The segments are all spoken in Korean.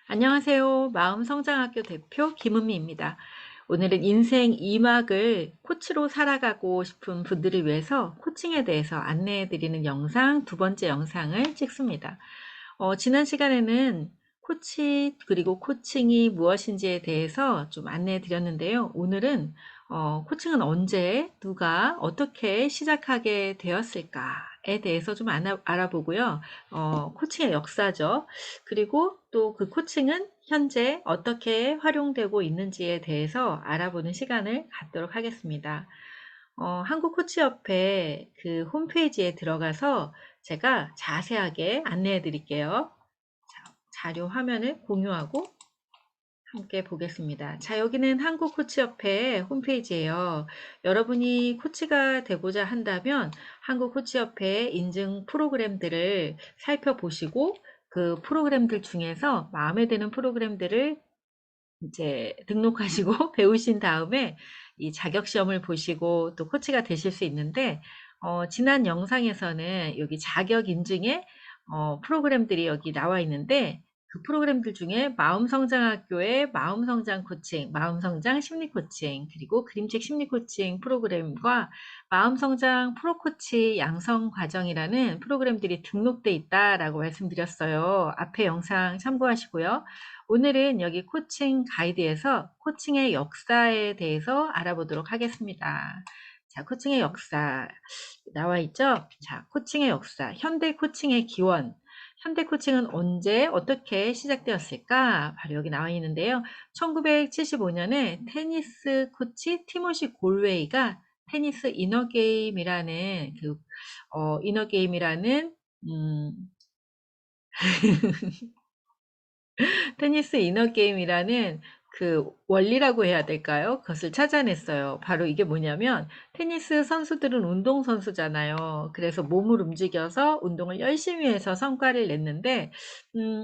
안녕하세요. 마음성장학교 대표 김은미입니다. 오늘은 인생 2막을 코치로 살아가고 싶은 분들을 위해서 코칭에 대해서 안내해 드리는 영상 두 번째 영상을 찍습니다. 지난 시간에는 코치 그리고 코칭이 무엇인지에 대해서 좀 안내해 드렸는데요. 오늘은 코칭은 언제 누가 어떻게 시작하게 되었을까에 대해서 좀 알아보고요. 코칭의 역사죠. 그리고 또 그 코칭은 현재 어떻게 활용되고 있는지에 대해서 알아보는 시간을 갖도록 하겠습니다. 한국코치협회 그 홈페이지에 들어가서 제가 자세하게 안내해 드릴게요. 자료 화면을 공유하고 함께 보겠습니다. 자, 여기는 한국코치협회 홈페이지예요. 여러분이 코치가 되고자 한다면 한국코치협회 인증 프로그램들을 살펴보시고 그 프로그램들 중에서 마음에 드는 프로그램들을 이제 등록하시고 배우신 다음에 이 자격시험을 보시고 또 코치가 되실 수 있는데 지난 영상에서는 여기 자격 인증에 프로그램들이 여기 나와 있는데 그 프로그램들 중에 마음성장학교의 마음성장 코칭, 마음성장 심리 코칭, 그리고 그림책 심리 코칭 프로그램과 마음성장 프로코치 양성 과정이라는 프로그램들이 등록돼 있다라고 말씀드렸어요. 앞에 영상 참고하시고요. 오늘은 여기 코칭 가이드에서 코칭의 역사에 대해서 알아보도록 하겠습니다. 자, 코칭의 역사 나와 있죠? 자, 코칭의 역사, 현대 코칭의 기원. 현대 코칭은 언제 어떻게 시작되었을까? 바로 여기 나와 있는데요. 1975년에 테니스 코치 티모시 골웨이가 테니스 이너게임이라는 이너게임이라는 테니스 이너게임이라는 그 원리라고 해야 될까요? 그것을 찾아냈어요. 바로 이게 뭐냐면 테니스 선수들은 운동선수잖아요. 그래서 몸을 움직여서 운동을 열심히 해서 성과를 냈는데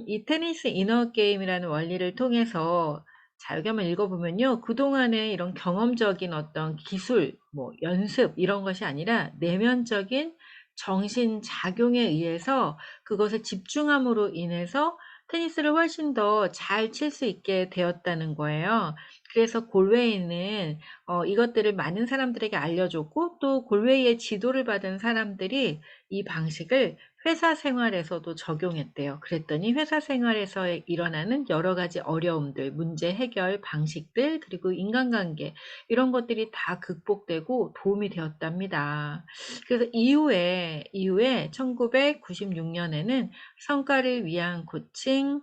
이 테니스 이너게임이라는 원리를 통해서 자, 여기 한번 읽어보면요. 그동안의 이런 경험적인 어떤 기술, 뭐 연습 이런 것이 아니라 내면적인 정신작용에 의해서 그것에 집중함으로 인해서 테니스를 훨씬 더 잘 칠 수 있게 되었다는 거예요. 그래서 골웨이는 이것들을 많은 사람들에게 알려줬고 또 골웨이의 지도를 받은 사람들이 이 방식을 회사 생활에서도 적용했대요. 그랬더니 회사 생활에서 일어나는 여러 가지 어려움들, 문제 해결 방식들, 그리고 인간관계 이런 것들이 다 극복되고 도움이 되었답니다. 그래서 이후에 1996년에는 성과를 위한 코칭을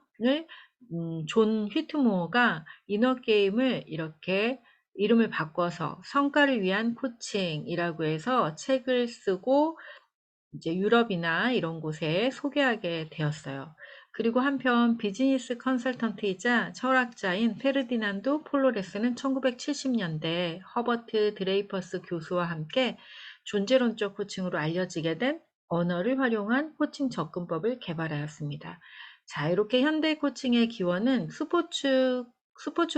존 휘트모어가 이너게임을 이렇게 이름을 바꿔서 성과를 위한 코칭이라고 해서 책을 쓰고 이제 유럽이나 이런 곳에 소개하게 되었어요. 그리고 한편 비즈니스 컨설턴트이자 철학자인 페르디난도 폴로레스는 1970년대 허버트 드레이퍼스 교수와 함께 존재론적 코칭으로 알려지게 된 언어를 활용한 코칭 접근법을 개발하였습니다. 자, 이렇게 현대 코칭의 기원은 스포츠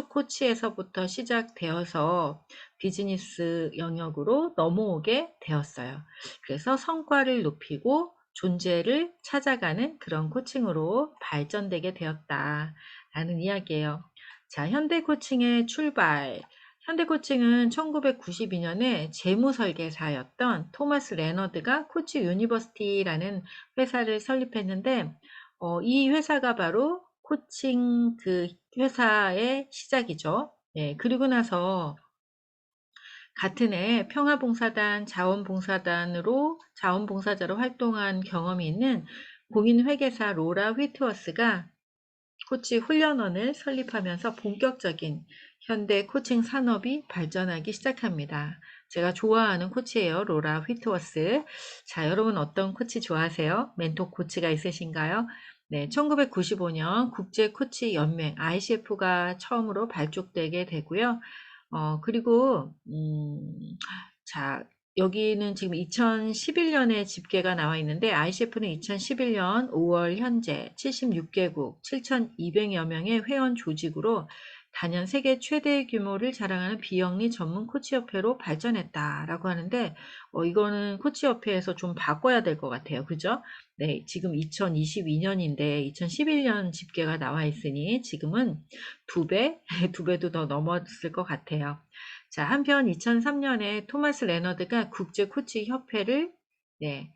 코치에서부터 시작되어서 비즈니스 영역으로 넘어오게 되었어요. 그래서 성과를 높이고 존재를 찾아가는 그런 코칭으로 발전되게 되었다라는 이야기예요. 자, 현대 코칭의 출발. 현대 코칭은 1992년에 재무설계사였던 토마스 레너드가 코치 유니버시티라는 회사를 설립했는데, 이 회사가 바로 코칭 그 회사의 시작이죠. 네, 그리고 나서 같은 해 평화봉사단 자원봉사자로 활동한 경험이 있는 공인회계사 로라 휘트워스가 코치 훈련원을 설립하면서 본격적인 현대 코칭 산업이 발전하기 시작합니다. 제가 좋아하는 코치예요. 로라 휘트워스. 자, 여러분 어떤 코치 좋아하세요? 멘토 코치가 있으신가요? 네, 1995년 국제 코치 연맹 ICF가 처음으로 발족되게 되고요. 그리고 자, 여기는 지금 2011년에 집계가 나와 있는데 ICF는 2011년 5월 현재 76개국 7,200여 명의 회원 조직으로 단연 세계 최대 규모를 자랑하는 비영리 전문 코치협회로 발전했다라고 하는데, 이거는 코치협회에서 좀 바꿔야 될 것 같아요. 그죠? 네, 지금 2022년인데 2011년 집계가 나와 있으니 지금은 두 배, 두 배도 더 넘었을 것 같아요. 자, 한편 2003년에 토마스 레너드가 국제 코치 협회를, 네,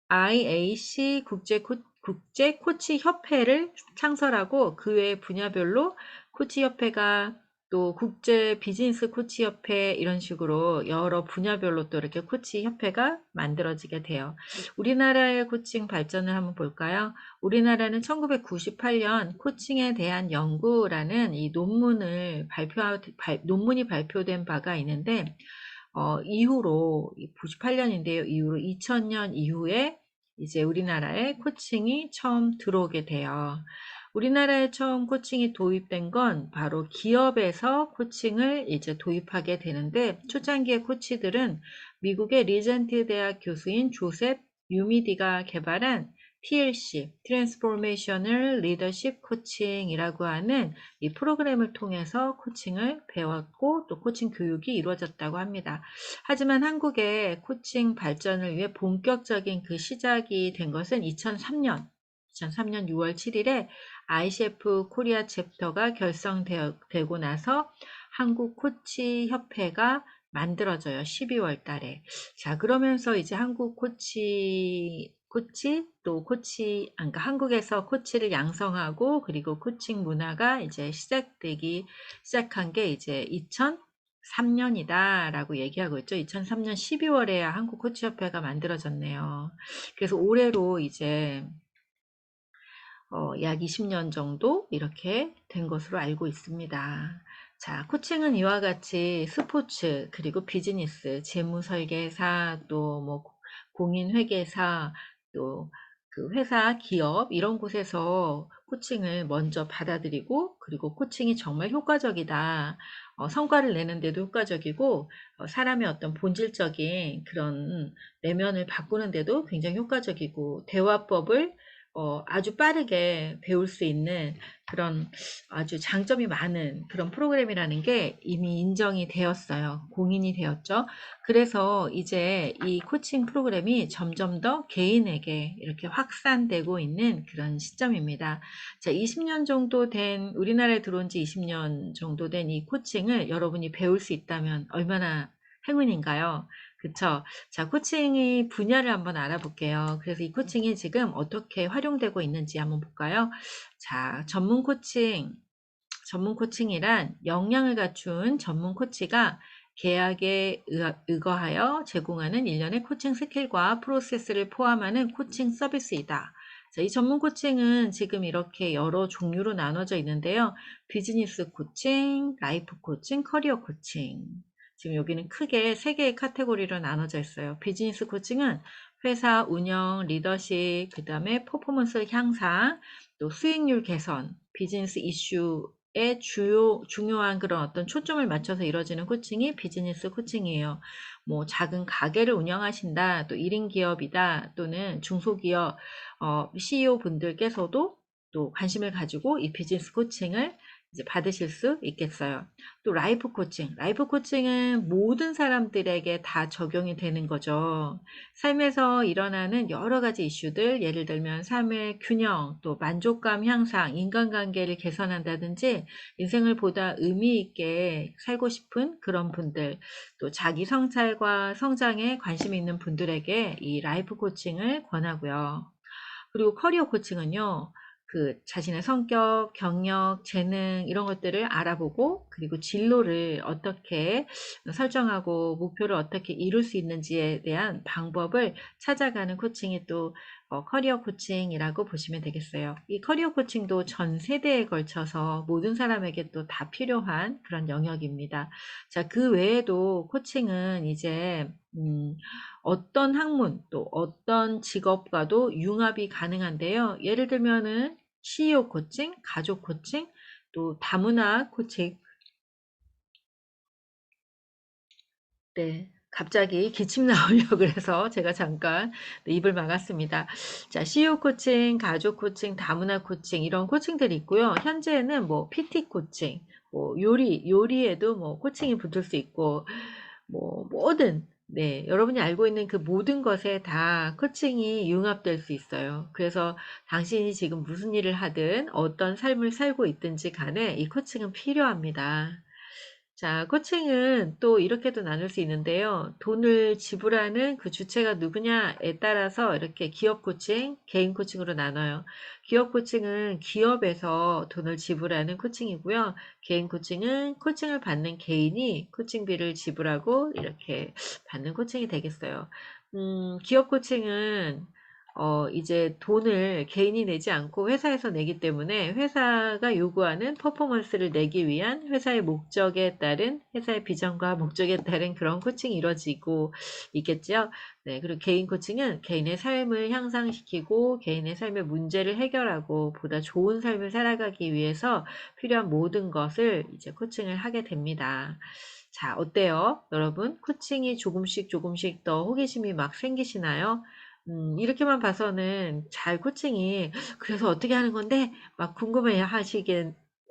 IAC 국제 코치 협회를 창설하고 그 외 분야별로 코치 협회가 또 국제 비즈니스 코치 협회 이런 식으로 여러 분야별로 또 이렇게 코치 협회가 만들어지게 돼요. 우리나라의 코칭 발전을 한번 볼까요? 우리나라는 1998년 코칭에 대한 연구라는 이 논문이 발표된 바가 있는데, 이후로 98년인데요. 이후로 2000년 이후에 이제 우리나라에 코칭이 처음 들어오게 돼요. 우리나라에 처음 코칭이 도입된 건 바로 기업에서 코칭을 이제 도입하게 되는데, 초창기의 코치들은 미국의 리젠트 대학 교수인 조셉 유미디가 개발한 TLC, 트랜스포메이셔널 리더십 코칭이라고 하는 이 프로그램을 통해서 코칭을 배웠고 또 코칭 교육이 이루어졌다고 합니다. 하지만 한국의 코칭 발전을 위해 본격적인 그 시작이 된 것은 2003년 6월 7일에 ICF 코리아 챕터가 결성되고 나서 한국 코치 협회가 만들어져요. 12월 달에. 자, 그러면서 이제 한국 그러니까 한국에서 코치를 양성하고 그리고 코칭 문화가 이제 시작한 게 이제 2003년이다라고 얘기하고 있죠. 2003년 12월에야 한국 코치협회가 만들어졌네요. 그래서 올해로 이제 약 20년 정도 이렇게 된 것으로 알고 있습니다. 자, 코칭은 이와 같이 스포츠, 그리고 비즈니스, 재무설계사, 또 뭐 공인회계사, 또 그 회사, 기업 이런 곳에서 코칭을 먼저 받아들이고, 그리고 코칭이 정말 효과적이다. 성과를 내는데도 효과적이고, 사람의 어떤 본질적인 그런 내면을 바꾸는데도 굉장히 효과적이고, 대화법을 아주 빠르게 배울 수 있는 그런 아주 장점이 많은 그런 프로그램이라는 게 이미 인정이 되었어요. 공인이 되었죠. 그래서 이제 이 코칭 프로그램이 점점 더 개인에게 이렇게 확산되고 있는 그런 시점입니다. 자, 20년 정도 된, 우리나라에 들어온 지 20년 정도 된 이 코칭을 여러분이 배울 수 있다면 얼마나 행운인가요? 그쵸? 자, 코칭의 분야를 한번 알아볼게요. 그래서 이 코칭이 지금 어떻게 활용되고 있는지 한번 볼까요? 자, 전문 코칭이란 역량을 갖춘 전문 코치가 계약에 의거하여 제공하는 일련의 코칭 스킬과 프로세스를 포함하는 코칭 서비스이다. 자, 이 전문 코칭은 지금 이렇게 여러 종류로 나눠져 있는데요. 비즈니스 코칭, 라이프 코칭, 커리어 코칭. 지금 여기는 크게 세 개의 카테고리로 나눠져 있어요. 비즈니스 코칭은 회사 운영, 리더십, 그 다음에 퍼포먼스 향상, 또 수익률 개선, 비즈니스 이슈에 중요한 그런 어떤 초점을 맞춰서 이루어지는 코칭이 비즈니스 코칭이에요. 뭐 작은 가게를 운영하신다, 또 1인 기업이다, 또는 중소기업 CEO 분들께서도 또 관심을 가지고 이 비즈니스 코칭을 이제 받으실 수 있겠어요. 또 라이프 코칭. 라이프 코칭은 모든 사람들에게 다 적용이 되는 거죠. 삶에서 일어나는 여러 가지 이슈들, 예를 들면 삶의 균형, 또 만족감 향상, 인간관계를 개선한다든지 인생을 보다 의미 있게 살고 싶은 그런 분들, 또 자기 성찰과 성장에 관심 있는 분들에게 이 라이프 코칭을 권하고요. 그리고 커리어 코칭은요, 그 자신의 성격, 경력, 재능 이런 것들을 알아보고 그리고 진로를 어떻게 설정하고 목표를 어떻게 이룰 수 있는지에 대한 방법을 찾아가는 코칭이 또 커리어 코칭이라고 보시면 되겠어요. 이 커리어 코칭도 전 세대에 걸쳐서 모든 사람에게 또 다 필요한 그런 영역입니다. 자, 그 외에도 코칭은 이제 어떤 학문 또 어떤 직업과도 융합이 가능한데요. 예를 들면은 CEO 코칭, 가족 코칭, 또 다문화 코칭, 네. 갑자기 기침 나오려고 그래서 제가 잠깐 네, 입을 막았습니다. 자, CEO 코칭, 가족 코칭, 다문화 코칭 이런 코칭들이 있고요. 현재는 뭐 PT 코칭, 뭐 요리에도 뭐 코칭이 붙을 수 있고 뭐 뭐든 네, 여러분이 알고 있는 그 모든 것에 다 코칭이 융합될 수 있어요. 그래서 당신이 지금 무슨 일을 하든 어떤 삶을 살고 있든지 간에 이 코칭은 필요합니다. 자, 코칭은 또 이렇게도 나눌 수 있는데요. 돈을 지불하는 그 주체가 누구냐에 따라서 이렇게 기업 코칭, 개인 코칭으로 나눠요. 기업 코칭은 기업에서 돈을 지불하는 코칭이고요. 개인 코칭은 코칭을 받는 개인이 코칭비를 지불하고 이렇게 받는 코칭이 되겠어요. 기업 코칭은 이제 돈을 개인이 내지 않고 회사에서 내기 때문에 회사가 요구하는 퍼포먼스를 내기 위한 회사의 목적에 따른 회사의 비전과 목적에 따른 그런 코칭이 이루어지고 있겠죠. 네, 그리고 개인 코칭은 개인의 삶을 향상시키고 개인의 삶의 문제를 해결하고 보다 좋은 삶을 살아가기 위해서 필요한 모든 것을 이제 코칭을 하게 됩니다. 자, 어때요? 여러분, 코칭이 조금씩 조금씩 더 호기심이 막 생기시나요? 이렇게만 봐서는 잘 코칭이 그래서 어떻게 하는 건데 막 궁금해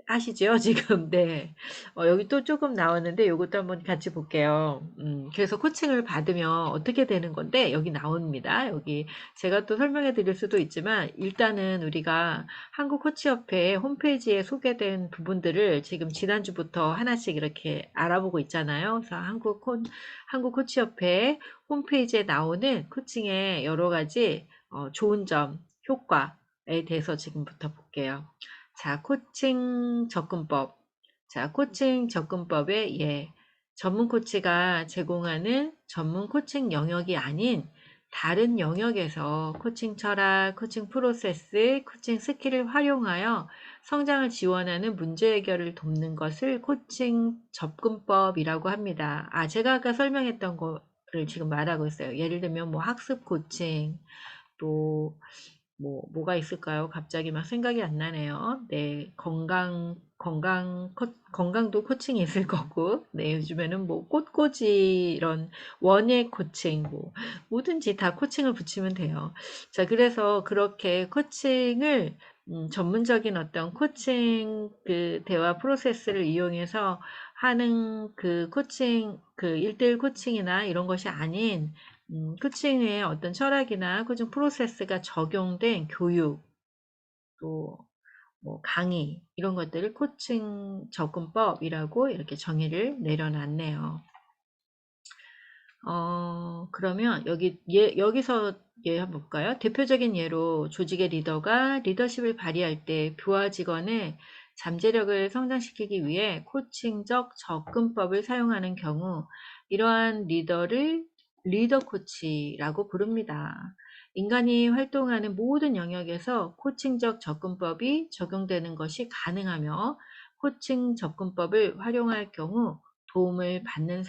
하시죠, 지금. 네. 여기 또 조금 나왔는데 요것도 한번 같이 볼게요. 그래서 코칭을 받으면 어떻게 되는 건데 여기 나옵니다. 여기 제가 또 설명해 드릴 수도 있지만 일단은 우리가 한국코치협회 홈페이지에 소개된 부분들을 지금 지난주부터 하나씩 이렇게 알아보고 있잖아요. 그래서 한국코치협회 홈페이지에 나오는 코칭의 여러 가지 좋은 점, 효과에 대해서 지금부터 볼게요. 자, 코칭 접근법. 자, 코칭 접근법의 예. 전문 코치가 제공하는 전문 코칭 영역이 아닌 다른 영역에서 코칭 철학, 코칭 프로세스, 코칭 스킬을 활용하여 성장을 지원하는 문제 해결을 돕는 것을 코칭 접근법이라고 합니다. 제가 아까 설명했던 거를 지금 말하고 있어요. 예를 들면 뭐 학습 코칭, 또 뭐가 있을까요? 갑자기 막 생각이 안 나네요. 네, 건강도 코칭이 있을 거고, 네, 요즘에는 뭐 꽃꽂이 이런 원예 코칭, 뭐 뭐든지 다 코칭을 붙이면 돼요. 자, 그래서 그렇게 코칭을 전문적인 어떤 코칭 그 대화 프로세스를 이용해서 하는 그 코칭, 그 1대1 코칭이나 이런 것이 아닌 코칭의 어떤 철학이나 코칭 프로세스가 적용된 교육, 또 뭐 강의 이런 것들을 코칭 접근법이라고 이렇게 정의를 내려놨네요. 그러면 여기서 예 한번 볼까요? 대표적인 예로 조직의 리더가 리더십을 발휘할 때 부하 직원의 잠재력을 성장시키기 위해 코칭적 접근법을 사용하는 경우 이러한 리더를 리더 코치라고 부릅니다. 인간이 활동하는 모든 영역에서 코칭적 접근법이 적용되는 것이 가능하며 코칭 접근법을 활용할 경우 도움을 받는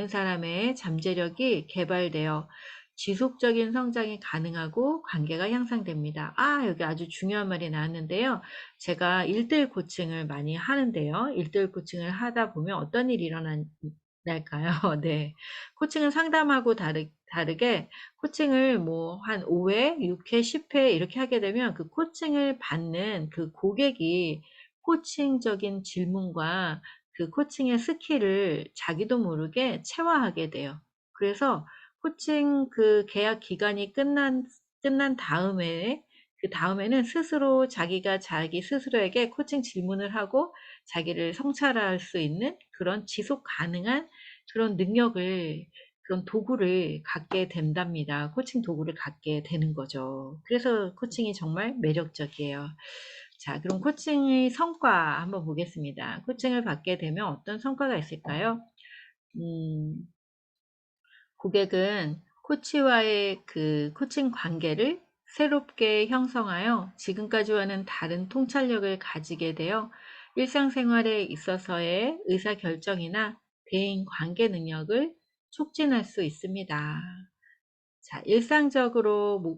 사람의 잠재력이 개발되어 지속적인 성장이 가능하고 관계가 향상됩니다. 여기 아주 중요한 말이 나왔는데요. 제가 1대1 코칭을 많이 하는데요. 1대1 코칭을 하다 보면 어떤 일이 일어날까요? 네. 코칭은 상담하고 다르게 코칭을 뭐 한 5회, 6회, 10회 이렇게 하게 되면 그 코칭을 받는 그 고객이 코칭적인 질문과 그 코칭의 스킬을 자기도 모르게 체화하게 돼요. 그래서 코칭 그 계약 기간이 끝난 다음에, 그 다음에는 스스로 자기가 자기 스스로에게 코칭 질문을 하고 자기를 성찰할 수 있는 그런 지속 가능한 그런 능력을, 그런 도구를 갖게 된답니다. 코칭 도구를 갖게 되는 거죠. 그래서 코칭이 정말 매력적이에요. 자, 그럼 코칭의 성과 한번 보겠습니다. 코칭을 받게 되면 어떤 성과가 있을까요? 음, 고객은 코치와의 그 코칭 관계를 새롭게 형성하여 지금까지와는 다른 통찰력을 가지게 되어 일상생활에 있어서의 의사결정이나 대인 관계 능력을 촉진할 수 있습니다. 자, 일상적으로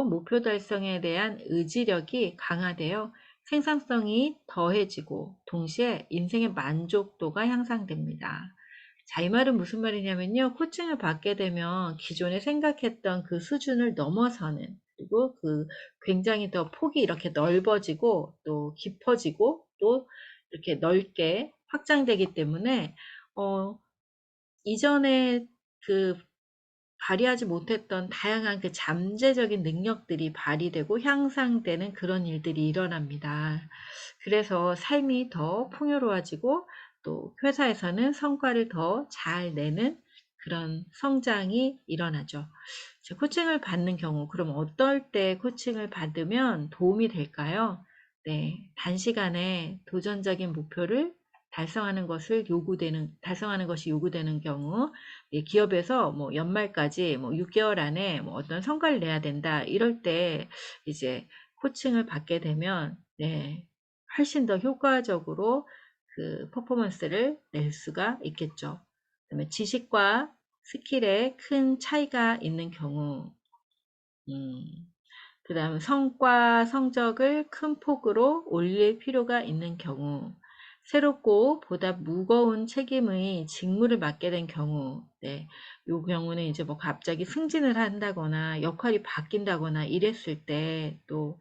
목표 달성에 대한 의지력이 강화되어 생산성이 더해지고 동시에 인생의 만족도가 향상됩니다. 자, 이 말은 무슨 말이냐면요. 코칭을 받게 되면 기존에 생각했던 그 수준을 넘어서는, 그리고 그 굉장히 더 폭이 이렇게 넓어지고 또 깊어지고 또 이렇게 넓게 확장되기 때문에 이전에 그 발휘하지 못했던 다양한 그 잠재적인 능력들이 발휘되고 향상되는 그런 일들이 일어납니다. 그래서 삶이 더 풍요로워지고 또 회사에서는 성과를 더 잘 내는 그런 성장이 일어나죠. 코칭을 받는 경우, 그럼 어떨 때 코칭을 받으면 도움이 될까요? 네, 단시간에 도전적인 목표를 달성하는 것이 요구되는 경우, 기업에서 뭐 연말까지 뭐 6개월 안에 뭐 어떤 성과를 내야 된다. 이럴 때 이제 코칭을 받게 되면, 네, 훨씬 더 효과적으로 그 퍼포먼스를 낼 수가 있겠죠. 그다음에 지식과 스킬에 큰 차이가 있는 경우, 음, 그 다음 성과, 성적을 큰 폭으로 올릴 필요가 있는 경우, 새롭고 보다 무거운 책임의 직무를 맡게 된 경우, 네, 요 경우는 이제 뭐 갑자기 승진을 한다거나 역할이 바뀐다거나 이랬을 때 또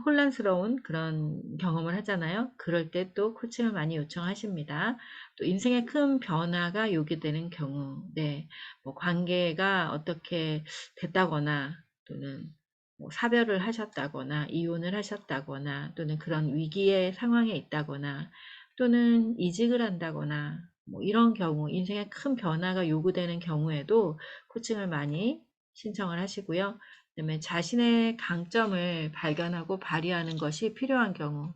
혼란스러운 그런 경험을 하잖아요. 그럴 때 또 코칭을 많이 요청하십니다. 또 인생의 큰 변화가 요구되는 경우, 네, 뭐 관계가 어떻게 됐다거나 또는 뭐 사별을 하셨다거나 이혼을 하셨다거나 또는 그런 위기의 상황에 있다거나 또는 이직을 한다거나 뭐 이런 경우 인생의 큰 변화가 요구되는 경우에도 코칭을 많이 신청을 하시고요. 그다음에 자신의 강점을 발견하고 발휘하는 것이 필요한 경우,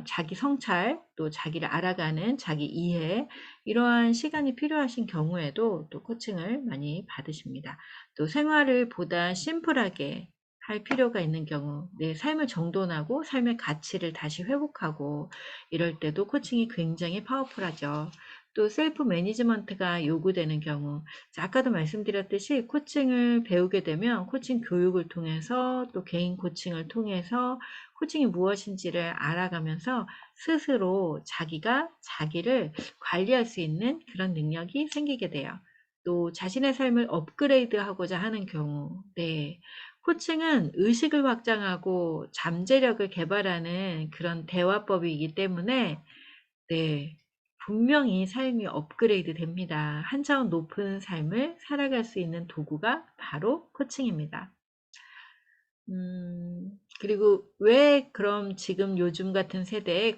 자기 성찰, 또 자기를 알아가는 자기 이해, 이러한 시간이 필요하신 경우에도 또 코칭을 많이 받으십니다. 또 생활을 보다 심플하게 할 필요가 있는 경우, 내 삶을 정돈하고 삶의 가치를 다시 회복하고 이럴 때도 코칭이 굉장히 파워풀하죠. 또 셀프 매니지먼트가 요구되는 경우, 아까도 말씀드렸듯이 코칭을 배우게 되면 코칭 교육을 통해서 또 개인 코칭을 통해서 코칭이 무엇인지를 알아가면서 스스로 자기가 자기를 관리할 수 있는 그런 능력이 생기게 돼요. 또 자신의 삶을 업그레이드하고자 하는 경우, 네. 코칭은 의식을 확장하고 잠재력을 개발하는 그런 대화법이기 때문에, 네, 분명히 삶이 업그레이드 됩니다. 한 차원 높은 삶을 살아갈 수 있는 도구가 바로 코칭입니다. 그리고 왜 그럼 지금 요즘 같은 시대에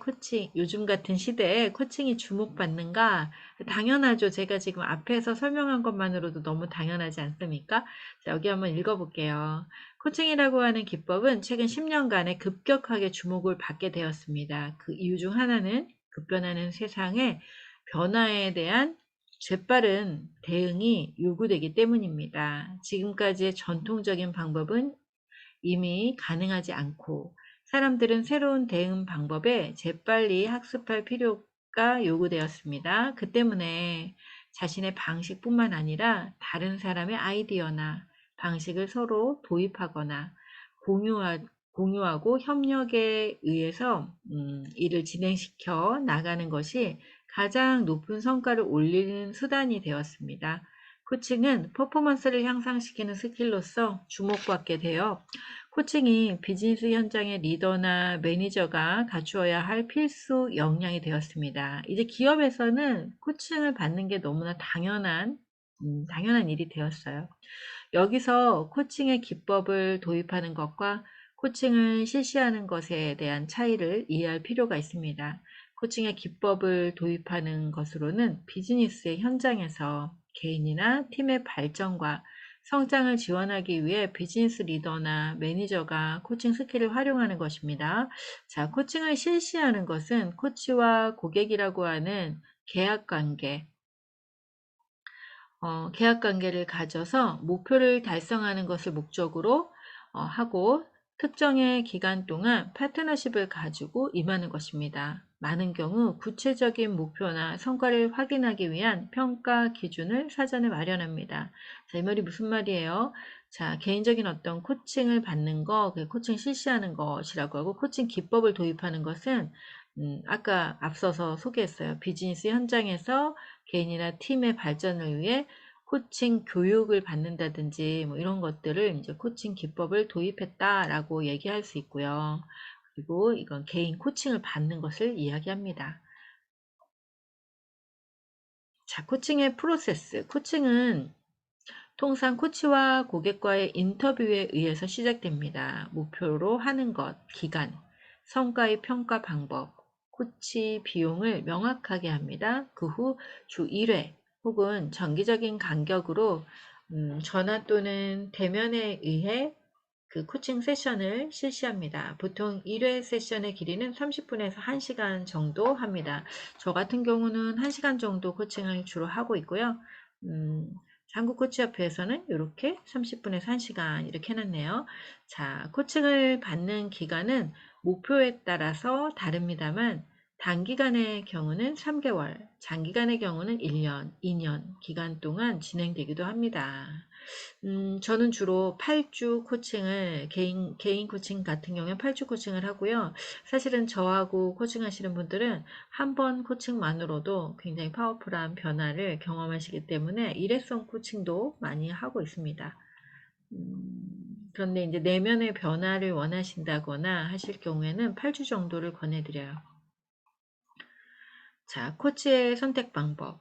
코칭이 주목받는가? 당연하죠. 제가 지금 앞에서 설명한 것만으로도 너무 당연하지 않습니까? 자, 여기 한번 읽어볼게요. 코칭이라고 하는 기법은 최근 10년간에 급격하게 주목을 받게 되었습니다. 그 이유 중 하나는 급변하는 세상에 변화에 대한 재빠른 대응이 요구되기 때문입니다. 지금까지의 전통적인 방법은 이미 가능하지 않고 사람들은 새로운 대응 방법에 재빨리 학습할 필요가 요구되었습니다. 그 때문에 자신의 방식뿐만 아니라 다른 사람의 아이디어나 방식을 서로 도입하거나 공유하고 협력에 의해서 이를 진행시켜 나가는 것이 가장 높은 성과를 올리는 수단이 되었습니다. 코칭은 퍼포먼스를 향상시키는 스킬로서 주목받게 되어 코칭이 비즈니스 현장의 리더나 매니저가 갖추어야 할 필수 역량이 되었습니다. 이제 기업에서는 코칭을 받는 게 너무나 당연한 일이 되었어요. 여기서 코칭의 기법을 도입하는 것과 코칭을 실시하는 것에 대한 차이를 이해할 필요가 있습니다. 코칭의 기법을 도입하는 것으로는 비즈니스의 현장에서 개인이나 팀의 발전과 성장을 지원하기 위해 비즈니스 리더나 매니저가 코칭 스킬을 활용하는 것입니다. 자, 코칭을 실시하는 것은 코치와 고객이라고 하는 계약 관계를 가져서 목표를 달성하는 것을 목적으로 하고 특정의 기간 동안 파트너십을 가지고 임하는 것입니다. 많은 경우 구체적인 목표나 성과를 확인하기 위한 평가 기준을 사전에 마련합니다. 자, 이 말이 무슨 말이에요? 자, 개인적인 어떤 코칭을 받는 거, 그 코칭 실시하는 것이라고 하고 코칭 기법을 도입하는 것은 아까 앞서서 소개했어요. 비즈니스 현장에서 개인이나 팀의 발전을 위해 코칭 교육을 받는다든지 뭐 이런 것들을 이제 코칭 기법을 도입했다라고 얘기할 수 있고요. 그리고 이건 개인 코칭을 받는 것을 이야기합니다. 자, 코칭의 프로세스. 코칭은 통상 코치와 고객과의 인터뷰에 의해서 시작됩니다. 목표로 하는 것, 기간, 성과의 평가 방법, 코치 비용을 명확하게 합니다. 그 후 주 1회 혹은 정기적인 간격으로 전화 또는 대면에 의해 그 코칭 세션을 실시합니다. 보통 1회 세션의 길이는 30분에서 1시간 정도 합니다. 저 같은 경우는 1시간 정도 코칭을 주로 하고 있고요. 음, 한국코치협회에서는 이렇게 30분에서 1시간 이렇게 해놨네요. 자, 코칭을 받는 기간은 목표에 따라서 다릅니다만 단기간의 경우는 3개월, 장기간의 경우는 1년, 2년 기간 동안 진행되기도 합니다. 저는 주로 8주 코칭을, 개인 코칭 같은 경우에 8주 코칭을 하고요. 사실은 저하고 코칭하시는 분들은 한 번 코칭만으로도 굉장히 파워풀한 변화를 경험하시기 때문에 일회성 코칭도 많이 하고 있습니다. 그런데 이제 내면의 변화를 원하신다거나 하실 경우에는 8주 정도를 권해드려요. 자, 코치의 선택 방법.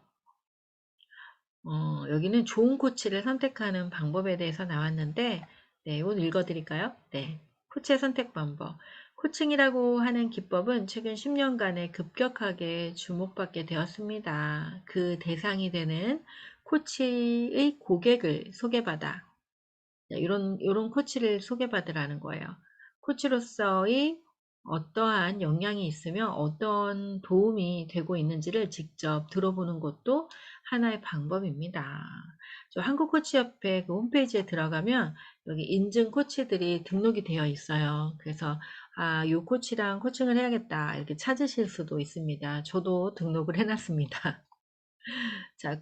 여기는 좋은 코치를 선택하는 방법에 대해서 나왔는데, 네, 이거 읽어드릴까요? 네. 코치의 선택 방법. 코칭이라고 하는 기법은 최근 10년간에 급격하게 주목받게 되었습니다. 그 대상이 되는 코치의 고객을 소개받아 이런 코치를 소개받으라는 거예요. 코치로서의 어떠한 역량이 있으며 어떤 도움이 되고 있는지를 직접 들어보는 것도 하나의 방법입니다. 한국코치협회 그 홈페이지에 들어가면 여기 인증 코치들이 등록이 되어 있어요. 그래서 이 코치랑 코칭을 해야겠다 이렇게 찾으실 수도 있습니다. 저도 등록을 해놨습니다. 자,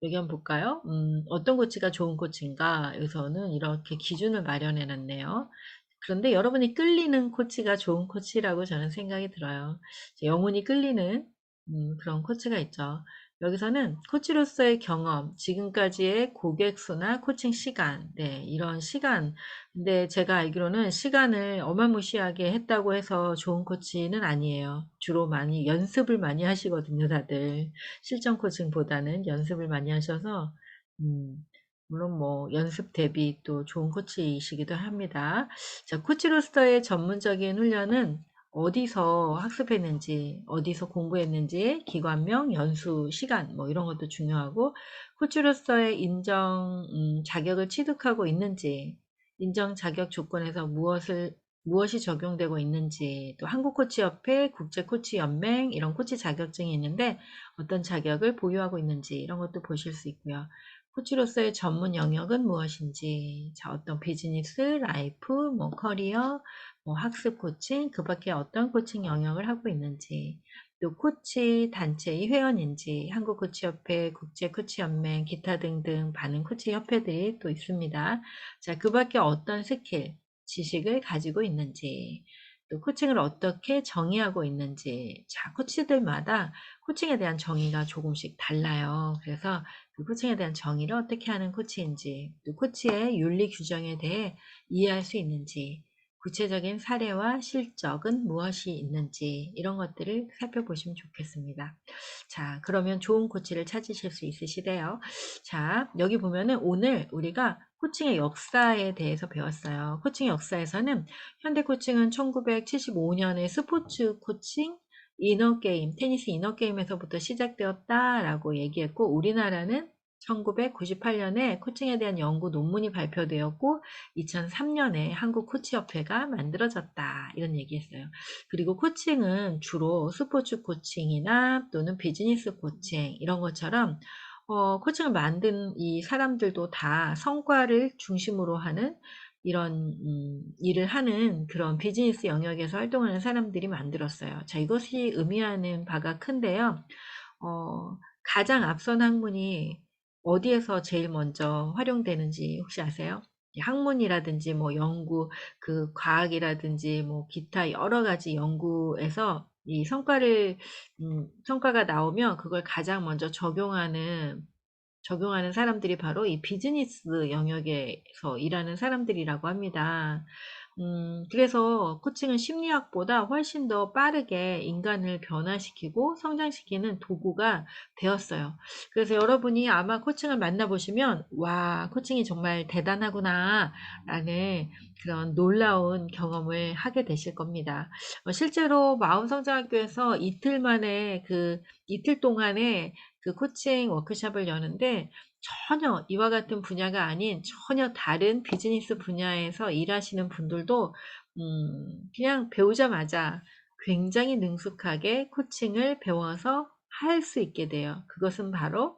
여기 한번 볼까요? 어떤 코치가 좋은 코치인가? 여기서는 이렇게 기준을 마련해 놨네요. 그런데 여러분이 끌리는 코치가 좋은 코치라고 저는 생각이 들어요. 영혼이 끌리는 그런 코치가 있죠. 여기서는 코치로서의 경험, 지금까지의 고객 수나 코칭 시간, 네, 이런 시간. 근데 제가 알기로는 시간을 어마무시하게 했다고 해서 좋은 코치는 아니에요. 주로 많이 연습을 많이 하시거든요, 다들. 실전 코칭보다는 연습을 많이 하셔서, 물론 뭐 연습 대비 또 좋은 코치이시기도 합니다. 자, 코치로서의 전문적인 훈련은 어디서 학습했는지, 어디서 공부했는지, 기관명, 연수, 시간, 뭐 이런 것도 중요하고, 코치로서의 인정, 자격을 취득하고 있는지, 인정 자격 조건에서 무엇이 적용되고 있는지, 또 한국코치협회, 국제코치연맹, 이런 코치 자격증이 있는데, 어떤 자격을 보유하고 있는지, 이런 것도 보실 수 있고요. 코치로서의 전문 영역은 무엇인지, 자, 어떤 비즈니스, 라이프, 뭐 커리어, 뭐 학습 코칭, 그 밖에 어떤 코칭 영역을 하고 있는지, 또 코치 단체의 회원인지, 한국코치협회, 국제코치연맹, 기타 등등 많은 코치 협회들이 또 있습니다. 자, 그 밖에 어떤 스킬, 지식을 가지고 있는지, 또 코칭을 어떻게 정의하고 있는지, 자, 코치들마다 코칭에 대한 정의가 조금씩 달라요. 그래서 그 코칭에 대한 정의를 어떻게 하는 코치인지, 또 코치의 윤리 규정에 대해 이해할 수 있는지, 구체적인 사례와 실적은 무엇이 있는지 이런 것들을 살펴보시면 좋겠습니다. 자, 그러면 좋은 코치를 찾으실 수 있으시대요. 자, 여기 보면은 오늘 우리가 코칭의 역사에 대해서 배웠어요. 코칭의 역사에서는 현대 코칭은 1975년에 스포츠 코칭 이너게임, 테니스 이너게임에서부터 시작되었다라고 얘기했고, 우리나라는 1998년에 코칭에 대한 연구 논문이 발표되었고 2003년에 한국코치협회가 만들어졌다 이런 얘기했어요. 그리고 코칭은 주로 스포츠 코칭이나 또는 비즈니스 코칭 이런 것처럼 코칭을 만든 이 사람들도 다 성과를 중심으로 하는 이런 일을 하는 그런 비즈니스 영역에서 활동하는 사람들이 만들었어요. 자, 이것이 의미하는 바가 큰데요. 가장 앞선 학문이 어디에서 제일 먼저 활용되는지 혹시 아세요? 학문이라든지 뭐 연구, 그 과학이라든지 뭐 기타 여러 가지 연구에서 이 성과가 나오면 그걸 가장 먼저 적용하는 사람들이 바로 이 비즈니스 영역에서 일하는 사람들이라고 합니다. 그래서 코칭은 심리학보다 훨씬 더 빠르게 인간을 변화시키고 성장시키는 도구가 되었어요. 그래서 여러분이 아마 코칭을 만나보시면, 와, 코칭이 정말 대단하구나, 라는 그런 놀라운 경험을 하게 되실 겁니다. 실제로 마음성장학교에서 이틀 동안에 그 코칭 워크숍을 여는데, 전혀 이와 같은 분야가 아닌 전혀 다른 비즈니스 분야에서 일하시는 분들도 그냥 배우자마자 굉장히 능숙하게 코칭을 배워서 할 수 있게 돼요. 그것은 바로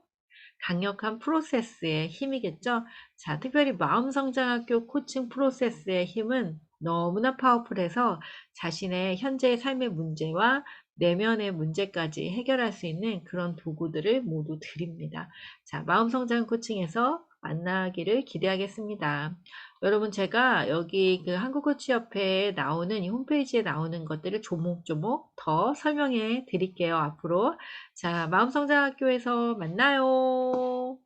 강력한 프로세스의 힘이겠죠. 자, 특별히 마음성장학교 코칭 프로세스의 힘은 너무나 파워풀해서 자신의 현재의 삶의 문제와 내면의 문제까지 해결할 수 있는 그런 도구들을 모두 드립니다. 자, 마음성장 코칭에서 만나기를 기대하겠습니다. 여러분, 제가 여기 그 한국코치협회에 나오는 이 홈페이지에 나오는 것들을 조목조목 더 설명해 드릴게요, 앞으로. 자, 마음성장학교에서 만나요.